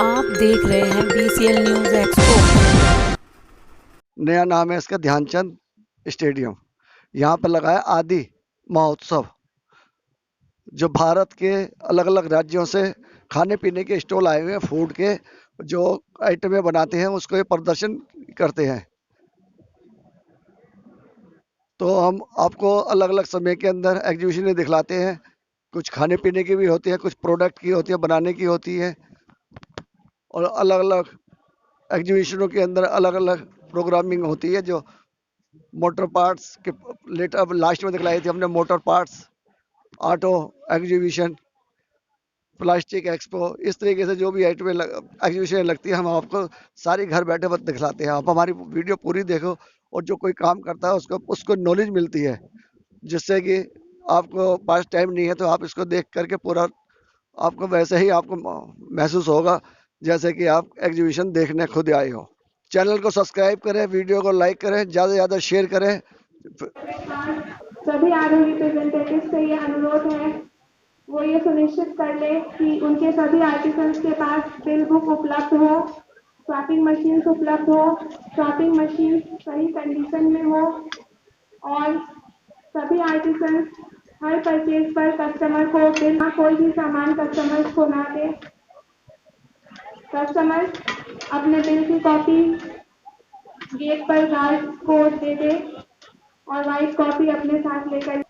आप देख रहे हैं BCL न्यूज़ एक्सपो। नया नाम है इसका ध्यानचंद स्टेडियम। यहाँ पर लगा है आदि महोत्सव, जो भारत के अलग अलग राज्यों से खाने पीने के स्टॉल आए हुए हैं, फूड के जो आइटमें बनाते हैं उसको ये प्रदर्शन करते हैं। तो हम आपको अलग अलग समय के अंदर एग्जीबिशन दिखलाते हैं। कुछ खाने पीने की भी होती है, कुछ प्रोडक्ट की होती है, बनाने की होती है, और अलग अलग एग्जीबिशनों के अंदर अलग अलग प्रोग्रामिंग होती है। जो मोटर पार्ट्स के लेट अब लास्ट में दिखलाई थी हमने, motor parts, auto exhibition, plastic expo, इस तरीके से जो भी आइटमें एग्जीबिशन लगती है हम आपको सारी घर बैठे बस दिखलाते हैं। आप हमारी वीडियो पूरी देखो, और जो कोई काम करता है उसको नॉलेज मिलती है, जिससे कि आपको पास टाइम नहीं है तो आप इसको देख करके पूरा आपको वैसे ही आपको महसूस होगा जैसे कि आप एग्जीबिशन देखने खुद आए हो। चैनल को सब्सक्राइब करें, वीडियो को लाइक करें, ज़्यादा से ज़्यादा शेयर करें। सभी आरोही रिप्रेजेंटेटिव से ये अनुरोध है, वो ये सुनिश्चित कर ले कि उनके सभी आर्टिसंस के पास बिल बुक उपलब्ध हो, शॉपिंग मशीन उपलब्ध हो, शॉपिंग मशीन सही कंडीशन में हो, और सभी आर्टिसंस हर परचेज पर कस्टमर को बिना कोई भी सामान कस्टमर को ना दे। कस्टमर अपने बिल की कॉपी गेट पर गार्ड को दे दे और वाइट कॉपी अपने साथ लेकर।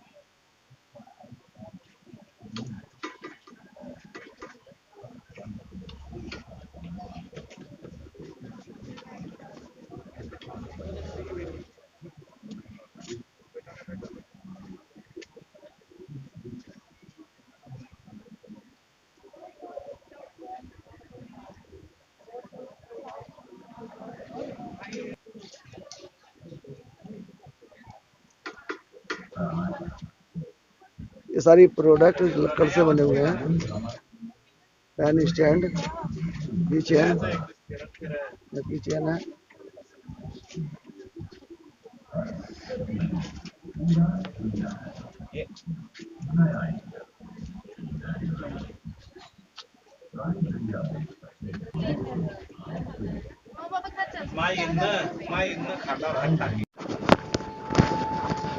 ये सारी प्रोडक्ट लकड़ से बने हुए हैं। पेन स्टैंड, की चेन है।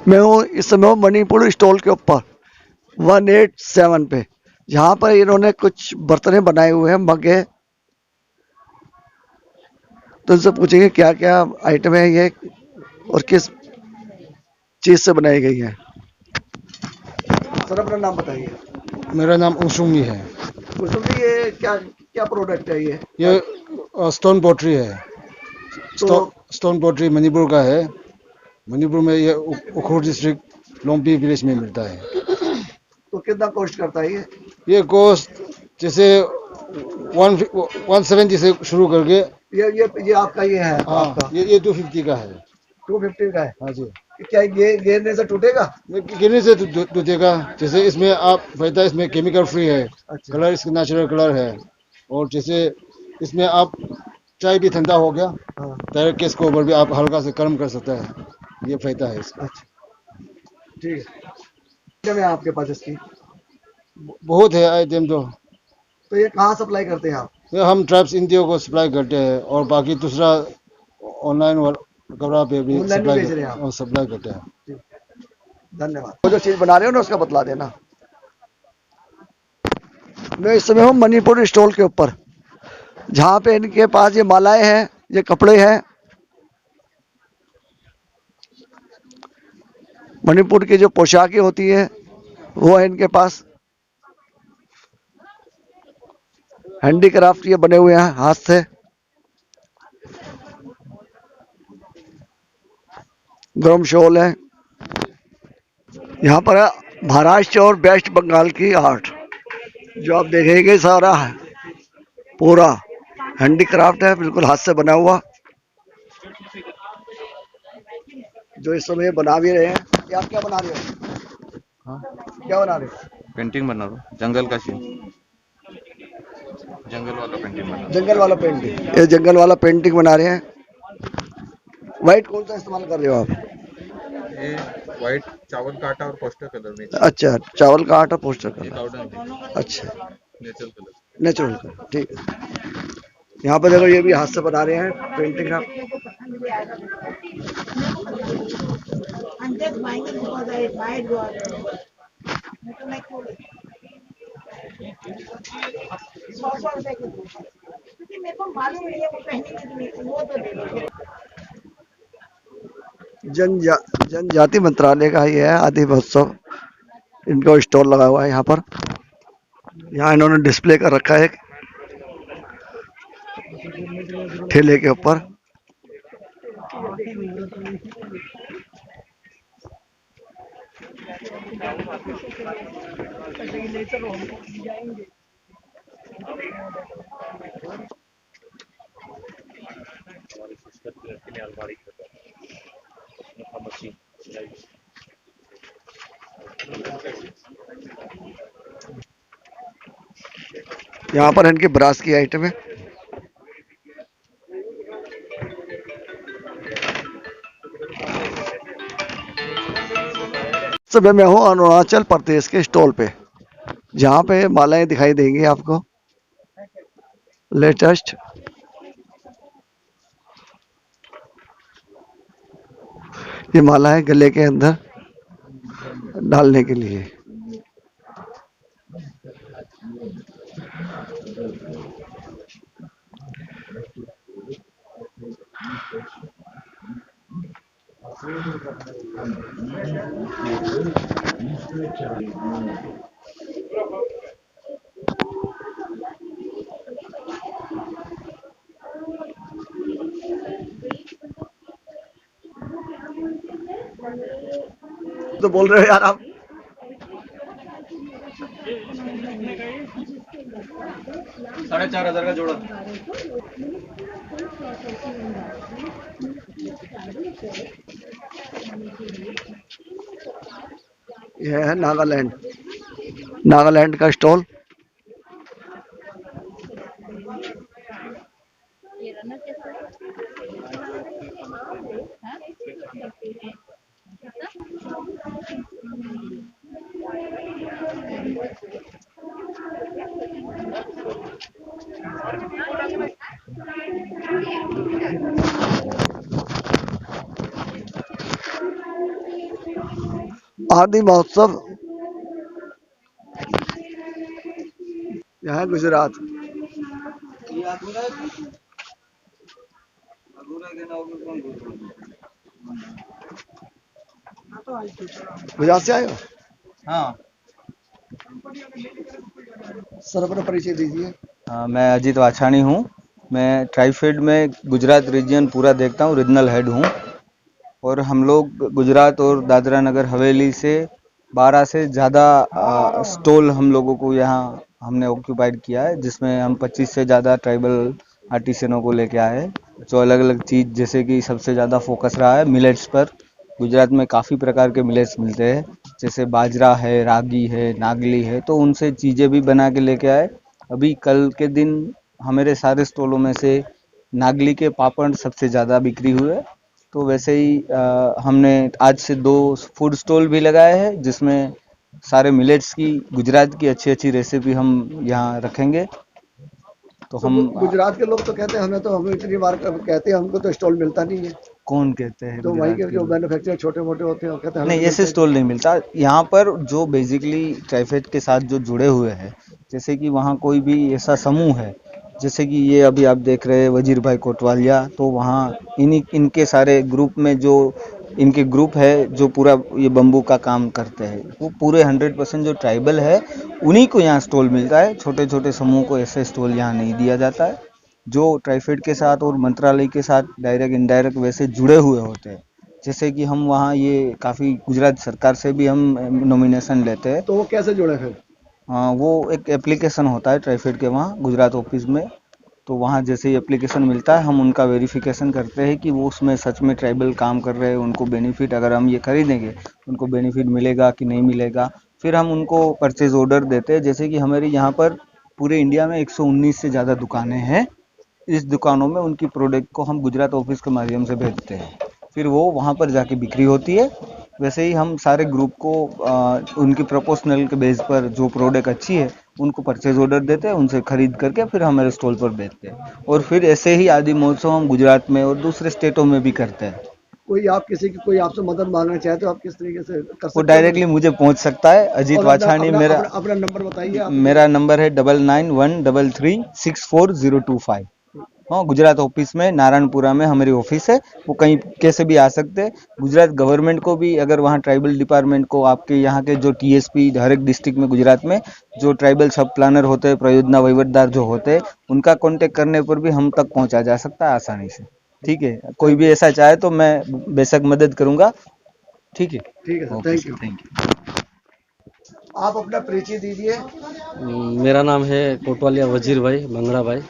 मैं हूँ इस समय मणिपुर स्टॉल के ऊपर 187 पे, जहाँ पर इन्होंने कुछ बर्तन बनाए हुए हैं, मग है। तो इनसे पूछेंगे क्या क्या आइटम है ये और किस चीज से बनाई गई है। सर अपना नाम बताइए। मेरा नाम उशुंगी है। उसमें ये क्या क्या प्रोडक्ट है ये स्टोन पोट्री है। तो स्टोन पोट्री मणिपुर का है। मणिपुर में ये उखरुल डिस्ट्रिक्ट लोंगपी विलेज में मिलता है। तो कितना कॉस्ट करता है ये कॉस्ट जैसे 170 से शुरू करके ये आपका ये है। आपका ये 250 का है। 250 का है। हाँ जी। क्या ये गिरने से टूटेगा? गिरने से टूटेगा। जैसे इसमें आप फायदा, इसमें केमिकल फ्री है। अच्छा। कलर इसका नेचुरल कलर है। और जैसे इसमें आप चाय भी ठंडा हो गया, हाँ। डायरेक्ट केस को ऊपर भी आप हल्का से गर्म कर सकते हैं। ये फायदा है इसका। अच्छा ठीक है। क्या है आपके पास इसकी? बहुत है आइटम। तो ये कहाँ सप्लाई करते हैं आप? ये हम ट्राइब्स इंडिया को सप्लाई करते हैं, और बाकी दूसरा ऑनलाइन कपड़ा पे भी सप्लाई करते हैं। धन्यवाद। वो जो चीज बना रहे हो ना उसका बतला देना। मैं इस समय हूँ मणिपुर स्टॉल के ऊपर, जहाँ पे इनके पास ये मालाएं हैं, ये कपड़े हैं। मणिपुर की जो पोशाकें होती है वो है इनके पास। हैंडीक्राफ्ट ये बने हुए हैं हाथ से। गरम शॉल है। यहाँ पर है महाराष्ट्र और वेस्ट बंगाल की आर्ट, जो आप देखेंगे सारा है पूरा हैंडीक्राफ्ट है, बिल्कुल हाथ से बना हुआ, जो इस समय बना भी रहे हैं। ये आप क्या बना रहे हो? हाँ, क्या बना रहे हो? पेंटिंग बना रहा हूँ। जंगल का सीन, जंगल वाला पेंटिंग बना रहा हूँ। जंगल वाला पेंटिंग। ये जंगल वाला पेंटिंग बना रहे हैं। व्हाइट कौन सा इस्तेमाल कर रहे हो आप? ये व्हाइट चावल का आटा और पोस्टर कलर में। अच्छा, चावल का आटा पोस्टर ये कलर। पाउडर अच्छा, नेचुरल कलर। नेचुरल कलर, ठीक है। यहाँ पर देखो ये भी हाथ से बना रहे हैं पेंटिंग आप। जनजाति मंत्रालय का ये है आदि महोत्सव, इनका स्टॉल लगा हुआ है यहाँ पर। यहाँ इन्होंने डिस्प्ले कर रखा है एक ठेले के ऊपर। यहाँ पर इनकी ब्रास की आइटम है। समय मैं हूँ अरुणाचल प्रदेश के स्टॉल पे, जहाँ पे मालाएं दिखाई देंगी आपको लेटेस्ट। ये माला है गले के अंदर डालने के लिए। तो बोल रहे हो यार आप। $4,500 का जोड़ा। यह है नागालैंड का स्टॉल। आदि महोत्सव यहाँ गुजरात। गुजरात से आए हो? हाँ। सर अपना परिचय दीजिए। मैं अजीत वाछाणी हूँ। मैं ट्राइफेड में गुजरात रीजन पूरा देखता हूँ, रीजनल हेड हूँ। और हम लोग गुजरात और दादरा नगर हवेली से 12 से ज़्यादा स्टॉल हम लोगों को यहाँ हमने ऑक्यूपाइड किया है, जिसमें हम 25 से ज़्यादा ट्राइबल आर्टिसनों को लेके आए हैं, जो अलग अलग चीज़, जैसे कि सबसे ज़्यादा फोकस रहा है मिलेट्स पर। गुजरात में काफ़ी प्रकार के मिलेट्स मिलते हैं, जैसे बाजरा है, रागी है, नागली है, तो उनसे चीज़ें भी बना के लेके आए। अभी कल के दिन हमारे सारे स्टॉलों में से नागली के पापड़ सबसे ज़्यादा बिक्री हुए। तो वैसे ही हमने आज से 2 फूड स्टॉल भी लगाए हैं, जिसमें सारे मिलेट्स की गुजरात की अच्छी अच्छी रेसिपी हम यहाँ रखेंगे। तो हम गुजरात के लोग तो कहते हैं हमें इतनी बार कहते हैं हमको तो स्टॉल मिलता नहीं है। कौन कहते हैं? तो वहीं के जो मैन्युफैक्चरर छोटे मोटे होते हैं वो कहते हैं नहीं, ऐसे स्टॉल नहीं मिलता यहाँ पर। जो बेसिकली ट्राइफेड के साथ जो जुड़े हुए हैं, जैसे कि वहाँ कोई भी ऐसा समूह है, जैसे कि ये अभी आप देख रहे हैं वजीर भाई कोटवालिया, तो वहाँ इनके सारे ग्रुप में जो इनके ग्रुप है जो पूरा ये बम्बू का काम करते हैं, वो पूरे 100% जो ट्राइबल है उन्हीं को यहाँ स्टॉल मिलता है। छोटे छोटे समूह को ऐसे स्टॉल यहाँ नहीं दिया जाता है। जो ट्राइफेड के साथ और मंत्रालय के साथ डायरेक्ट इनडायरेक्ट वैसे जुड़े हुए होते हैं, जैसे कि हम वहाँ ये काफ़ी गुजरात सरकार से भी हम नॉमिनेशन लेते हैं। तो वो कैसे जुड़े फिर? हाँ, वो एक एप्लीकेशन होता है ट्राइफेड के वहाँ गुजरात ऑफिस में। तो वहाँ जैसे ही एप्लीकेशन मिलता है, हम उनका वेरिफिकेशन करते हैं कि वो उसमें सच में ट्राइबल काम कर रहे हैं, उनको बेनिफिट, अगर हम ये खरीदेंगे उनको बेनिफिट मिलेगा कि नहीं मिलेगा। फिर हम उनको परचेज ऑर्डर देते हैं। जैसे कि हमारे यहाँ पर पूरे इंडिया में 119 से ज़्यादा दुकानें हैं। इस दुकानों में उनकी प्रोडक्ट को हम गुजरात ऑफिस के माध्यम से भेजते हैं, फिर वो वहाँ पर जाके बिक्री होती है। वैसे ही हम सारे ग्रुप को उनकी प्रोपोर्शनल के बेस पर जो प्रोडक्ट अच्छी है उनको परचेज ऑर्डर देते हैं, उनसे खरीद करके फिर हमारे स्टॉल पर बेचते हैं। और फिर ऐसे ही आदि महोत्सव हम गुजरात में और दूसरे स्टेटों में भी करते हैं। कोई आप किसी की कोई आपसे मदद मांगना चाहे तो आप किस तरीके से कर सकते वो हो? डायरेक्टली मुझे पहुंच सकता है। अजीत और अपना वाछाणी अपना मेरा अपना, अपना नंबर बताइए आप। मेरा नंबर है 9913364025। हाँ, गुजरात ऑफिस में नारायणपुरा में हमारी ऑफिस है। वो कहीं कैसे भी आ सकते हैं। गुजरात गवर्नमेंट को भी अगर वहाँ ट्राइबल डिपार्टमेंट को आपके यहाँ के जो टीएसपी हर एक डिस्ट्रिक्ट में गुजरात में जो ट्राइबल सब प्लानर होते हैं, परियोजना वहीवटदार जो होते हैं, उनका कांटेक्ट करने पर भी हम तक पहुँचा जा सकता है आसानी से। ठीक है, कोई भी ऐसा चाहे तो मैं बेशक मदद करूँगा। ठीक है, ठीक है sir, okay thank sir, you. Thank you. आप अपना परिचय दीजिए। मेरा नाम है कोटवालिया वजीर भाई भंगड़ा भाई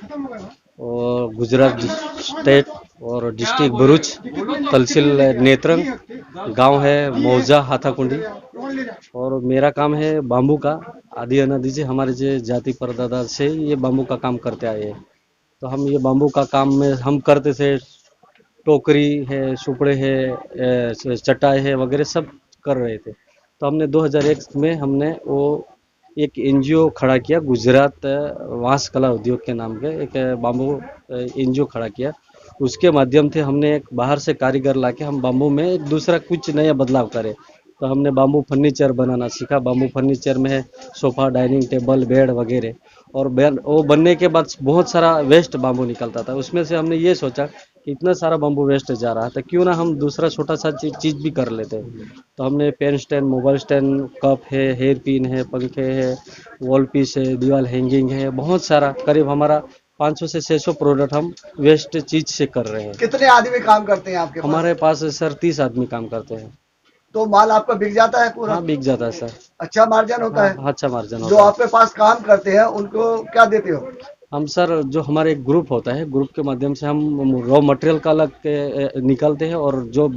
और गुजरात स्टेट और डिस्ट्रिक्ट भरूच, तहसील नेत्रंग, गांव है मौजा हाथाकुंडी। और मेरा काम है बाम्बू का। आदि अनादि से हमारे जो जाति परदादा से ये बाम्बू का काम करते आए हैं। तो हम ये बाम्बू का काम में हम करते थे। टोकरी है, सुपड़े है, चटाई है वगैरह सब कर रहे थे। तो हमने 2001 में हमने वो एक एनजीओ खड़ा किया, गुजरात वांस कला उद्योग के नाम के एक बाम्बू एनजीओ खड़ा किया। उसके माध्यम से हमने एक बाहर से कारीगर लाके हम बाम्बू में एक दूसरा कुछ नया बदलाव करें। तो हमने बाम्बू फर्नीचर बनाना सीखा। बाम्बू फर्नीचर में है सोफ़ा, डाइनिंग टेबल, बेड वगैरह। और वो बनने के बाद बहुत सारा वेस्ट बाम्बू निकलता था। उसमें से हमने ये सोचा कि इतना सारा बाम्बू वेस्ट जा रहा था, क्यों ना हम दूसरा छोटा सा चीज़ भी कर लेते हैं। तो हमने pen stand, mobile stand, cup है, हेयर पिन है, पंखे है, वॉल पीस है, दीवार हैंगिंग है, बहुत सारा करीब हमारा 500 से 600 प्रोडक्ट हम वेस्ट चीज से कर रहे हैं। कितने आदमी काम करते हैं आपके पास? हमारे पास सर 30 आदमी काम करते हैं। तो माल आपका बिक जाता है पूरा? हाँ, बिक जाता है सर। अच्छा मार्जिन होता है? हाँ, अच्छा मार्जिन जो होता है। आपके पास काम करते हैं उनको क्या देते हो? हम सर जो हमारे एक ग्रुप होता है, ग्रुप के माध्यम से हम रॉ मटेरियल का अलग निकालते हैं और जो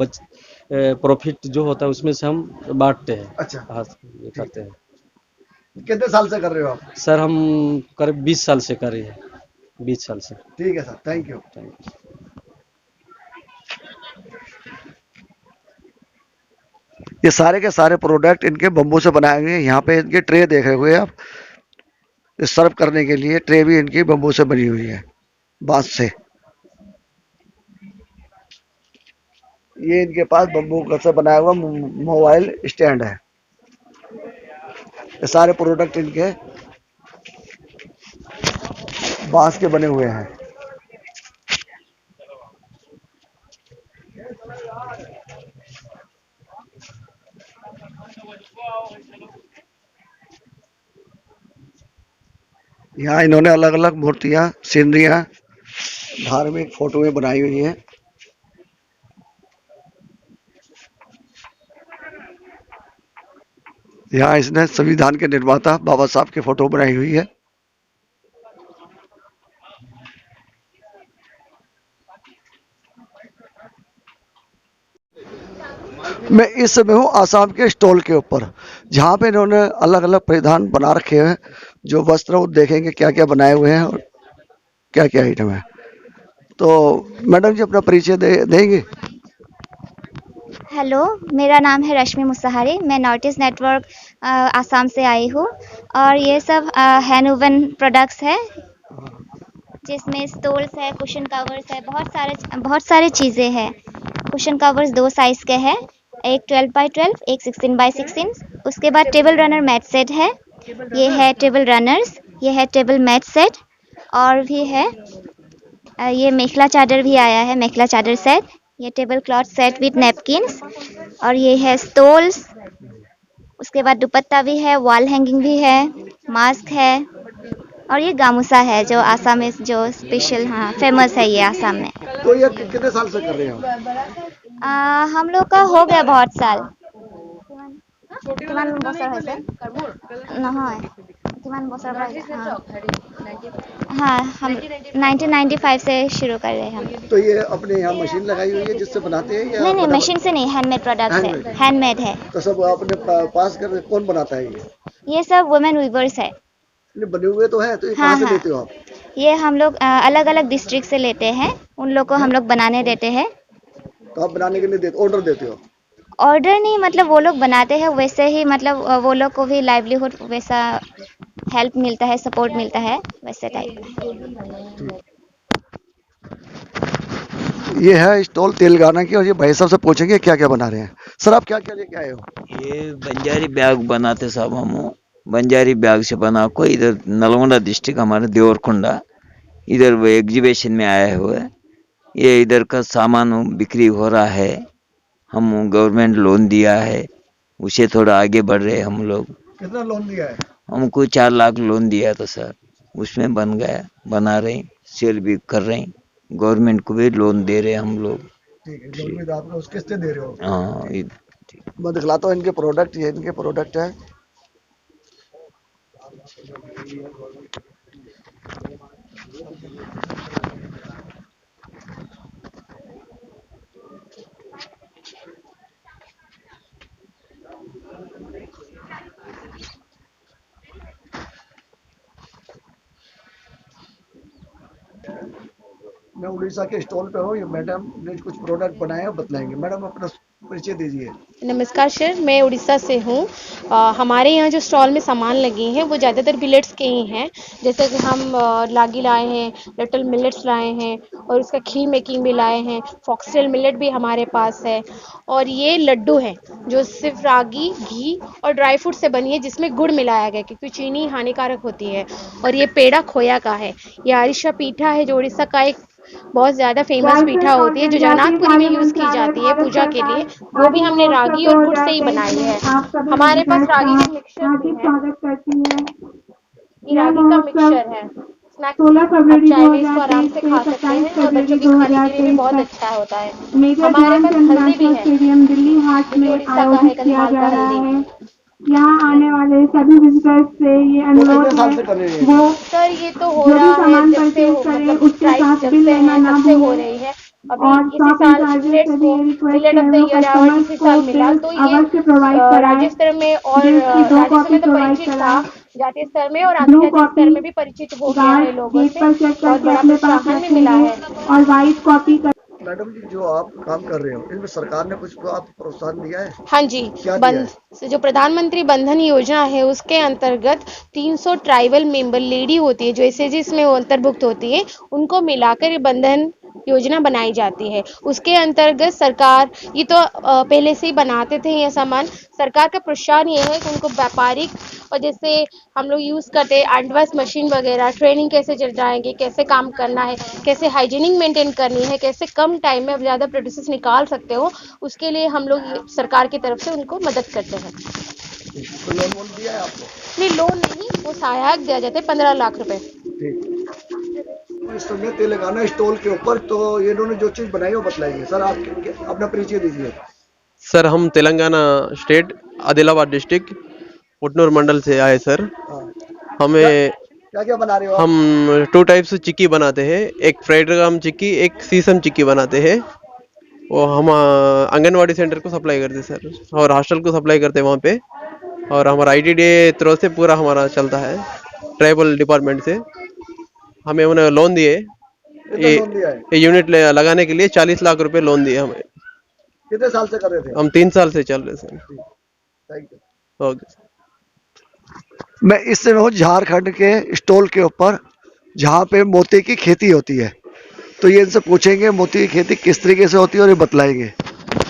प्रॉफिट जो होता है उसमें से हम बांटते हैं। अच्छा, हाँ, ये करते हैं। कितने साल से कर रहे हो आप? सर हम करीब 20 साल से कर रहे हैं, 20 साल से। ठीक है sir, thank you. Thank you. ये सारे के सारे प्रोडक्ट इनके बम्बू से बनाए हुए हैं। यहाँ पे इनके ट्रे देख रहे हुए आप, सर्व करने के लिए ट्रे भी इनकी बम्बू से बनी हुई है, बांस से। ये इनके पास बम्बू से बनाया हुआ मोबाइल स्टैंड है। ये सारे प्रोडक्ट इनके बांस के बने हुए हैं। यहाँ इन्होंने अलग अलग मूर्तियां, सीनरियां, धार्मिक फोटोएं बनाई हुई हैं। यहाँ इसने संविधान के निर्माता बाबा साहब की फोटो बनाई हुई है। मैं इस समय हूँ आसाम के स्टॉल के ऊपर, जहाँ पे इन्होंने अलग अलग परिधान बना रखे हैं। जो वस्त्र वो देखेंगे क्या क्या बनाए हुए हैं और क्या क्या आइटम है। तो मैडम जी अपना परिचय देंगे? हेलो, मेरा नाम है रश्मि मुसाहारी। मैं नॉर्थ ईस्ट नेटवर्क आसाम से आई हूँ और ये सब हैंड वूवन प्रोडक्ट्स है, जिसमें स्टोल्स है, कुशन कवर्स है, बहुत सारे चीज़ें हैं। कुशन कवर्स 2 साइज़ के हैं, एक 12x12, एक 16x16। उसके बाद टेबल रनर मैट सेट है। ये है टेबल रनर्स, ये है टेबल मैट सेट। और भी है ये मेखला चादर भी आया है, मेखला चादर सेट। ये table cloth set with napkins. और ये है स्टोल्स। उसके बाद दुपट्टा भी है, वॉल हैंगिंग भी है, मास्क है। और ये गामूसा है जो आसाम में जो स्पेशल फेमस है ये आसाम में। तो ये कितने साल से कर रहे हो? हम लोग का हो गया बहुत साल। किमान बছৰ হৈছে? নহয়, किमान बছर हाँ, हम 1995 से शुरू कर रहे हैं हम। तो ये अपने यहाँ मशीन लगाई हुई है जिससे बनाते हैं या? नहीं, मशीन से नहीं, हैंडमेड प्रोडक्ट्स है, हैंडमेड है। तो सब अपने पास कर, कौन बनाता है ये सब वुमेन वीवर्स है। बने हुए तो है, तो ये कहाँ से लेते हो आप? ये हम लोग अलग अलग डिस्ट्रिक्ट से लेते हैं, उन लोग को हम लोग बनाने देते हैं। तो आप बनाने के लिए ऑर्डर देते हो? ऑर्डर नहीं, मतलब वो लोग बनाते हैं वैसे ही, मतलब वो लोग को भी लाइवलीहुड वैसा हेल्प मिलता है, सपोर्ट मिलता है, वैसे टाइप। ये है स्टॉल तेलंगाना की और ये भाई साहब से पूछेंगे क्या क्या बना रहे हैं। सर आप क्या क्या लेके आए हो? ये बंजारी बैग बनाते साहब हम। बंजारी बैग से बना को इधर नलगोंडा डिस्ट्रिक्ट हमारे देवरकुंडा, इधर वो एग्जीबिशन में आया हुआ है। ये इधर का सामान बिक्री हो रहा है। हम गवर्नमेंट लोन दिया है, उसे थोड़ा आगे बढ़ रहे हैं हम लोग। कितना लोन दिया है? हमको 4 लाख लोन दिया था सर, उसमें बन गया, बना रहे हैं, सेल भी कर रहे हैं, गवर्नमेंट को भी लोन दे रहे हैं हम लोग। ठीक है, लोन भी आप उस किस्तें दे रहे हो? हाँ मैं दिखलाता हूँ इनके प्रोडक्ट, ये इनके प्रोडक्ट है। मैं उड़ीसा के स्टॉल पे हूँ। ये मैडम ने कुछ प्रोडक्ट बनाए हैं, बतलाएंगे। मैडम अपना परिचय दीजिए। नमस्कार सर, मैं उड़ीसा से हूँ। हमारे यहाँ जो स्टॉल में सामान लगे हैं वो ज़्यादातर मिलेट्स के ही हैं। जैसे कि हम लागी लाए हैं, लिटिल मिलेट्स लाए हैं और उसका खीर मेकिंग भी लाए हैं। फॉक्सटेल मिलेट भी हमारे पास है। और ये लड्डू हैं जो सिर्फ रागी, घी और ड्राई फ्रूट से बनी है, जिसमें गुड़ मिलाया गया क्योंकि चीनी हानिकारक होती है। और ये पेड़ा खोया का है। ये आरिशा पीठा है जो उड़ीसा का एक बहुत ज़्यादा फेमस पीठा होती है जो जगन्नाथपुरी में यूज़ की जाती है पूजा के लिए। वो भी हमने रागी और गुड़ से ही बनाई है। हमारे पास रागी का मिक्सचर भी है। ये रागी का मिक्सचर है। स्नैक्स आप चाय में इसको आराम से खा सकते हैं और बच्चों के खाने के लिए भी बहुत अच्छा होता है। हमारे पास हल्दी भी है, दिल्ली हाट में आयोजित किया जा रहा है। यहाँ आने वाले सभी विजिटर्स से ये अनुरोध है, वो सर ये तो हो रहा है जब से मतलब उसके साथ जब से है तब से हो रही है। अभी इसी साल मिलेट्स को millet of the year award इसी साल मिला, तो ये राज्य स्तर में और राज्य स्तर में तो परिचित था, जातीय स्तर में और अंतर्राष्ट्रीय स्तर में भी परिचित हो गया है लोगों से, बहुत बड़ा प्रोत्साहन भी मिला है। और वाइट कॉपी मैडम जी, जो आप काम कर रहे हो इसमें सरकार ने कुछ आप प्रोत्साहन दिया है? हाँ जी, जो प्रधानमंत्री बंधन योजना है उसके अंतर्गत 300 ट्राइबल मेंबर लेडी होती है जो एसएचजी में अंतर्भुक्त होती है, उनको मिलाकर ये बंधन योजना बनाई जाती है। उसके अंतर्गत सरकार ये तो पहले से ही बनाते थे ये सामान। सरकार का प्रोत्साहन ये है कि उनको व्यापारिक और जैसे हम लोग यूज़ करते हैं एडवांस मशीन वगैरह, ट्रेनिंग कैसे चल जाएंगे, कैसे काम करना है, कैसे हाइजीनिक मेंटेन करनी है, कैसे कम टाइम में आप ज़्यादा प्रोड्यूसेस निकाल सकते हो, उसके लिए हम लोग सरकार की तरफ से उनको मदद करते हैं। तो लोन दिया है आपको? नहीं, लोन नहीं, वो सहायक दिया जाता है 15 लाख रुपए। इस समय तेलंगाना स्टॉल के ऊपर तो ये इन्होंने जो चीज बनाई वो बतलाइए। सर आप अपना परिचय दीजिए। सर हम तेलंगाना स्टेट आदिलाबाद डिस्ट्रिक्ट पुटनूर मंडल से आए सर। हमें क्या क्या बना रहे हो? हम 2 टाइप्स चिक्की बनाते हैं, एक फ्राइड राम चिक्की, एक सीसम चिक्की बनाते हैं। वो हम आंगनवाड़ी सेंटर को सप्लाई करते हैं सर, और हॉस्टल को सप्लाई करते हैं वहाँ पे। और हमारा ITDA थ्रू से पूरा हमारा चलता है, ट्राइबल डिपार्टमेंट से। हमें उन्हें लोन दिए, ये यूनिट लगाने के लिए 40 लाख रुपए लोन दिए हमें। कितने साल से कर रहे थे? हम 3 साल से चल रहे सर। Thank you. ओके। मैं इस समय हूँ झारखंड के स्टॉल के ऊपर जहाँ पे मोती की खेती होती है, तो ये इनसे पूछेंगे मोती की खेती किस तरीके से होती है और ये बतलाएंगे।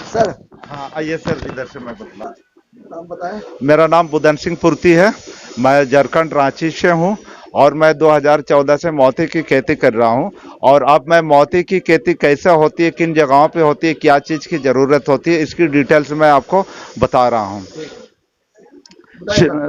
सर हाँ आइए सर, इधर से मैं बतला। नाम बताएं। मेरा नाम बुदन सिंह पुर्ती है, मैं झारखंड रांची से हूँ और मैं 2014 से मोती की खेती कर रहा हूँ। और अब मैं मोती की खेती कैसे होती है, किन जगहों पे होती है, क्या चीज़ की ज़रूरत होती है, इसकी डिटेल्स मैं आपको बता रहा हूँ।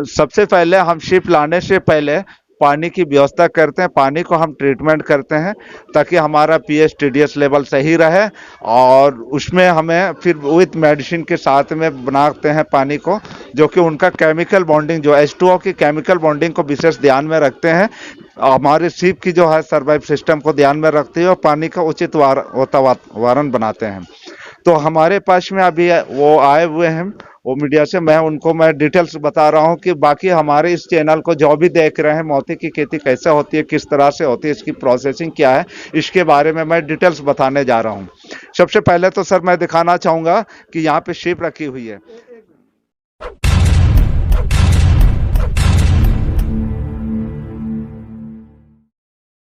सबसे पहले हम शिप लाने से पहले पानी की व्यवस्था करते हैं, पानी को हम ट्रीटमेंट करते हैं ताकि हमारा pH TDS लेवल सही रहे। और उसमें हमें फिर विथ मेडिसिन के साथ में बनाते हैं पानी को, जो कि उनका केमिकल बॉन्डिंग जो H2O की केमिकल बॉन्डिंग को विशेष ध्यान में रखते हैं। हमारे शिप की जो है सर्वाइव सिस्टम को ध्यान में रखते हैं और पानी का उचित वातावरण बनाते हैं। तो हमारे पास में अभी वो आए हुए हैं, वो मीडिया से, मैं डिटेल्स बता रहा हूं कि बाकी हमारे इस चैनल को जो भी देख रहे हैं मोती की खेती कैसे होती है, किस तरह से होती है, इसकी प्रोसेसिंग क्या है, इसके बारे में मैं डिटेल्स बताने जा रहा हूं। सबसे पहले तो सर मैं दिखाना चाहूंगा कि यहाँ पे शिप रखी हुई है।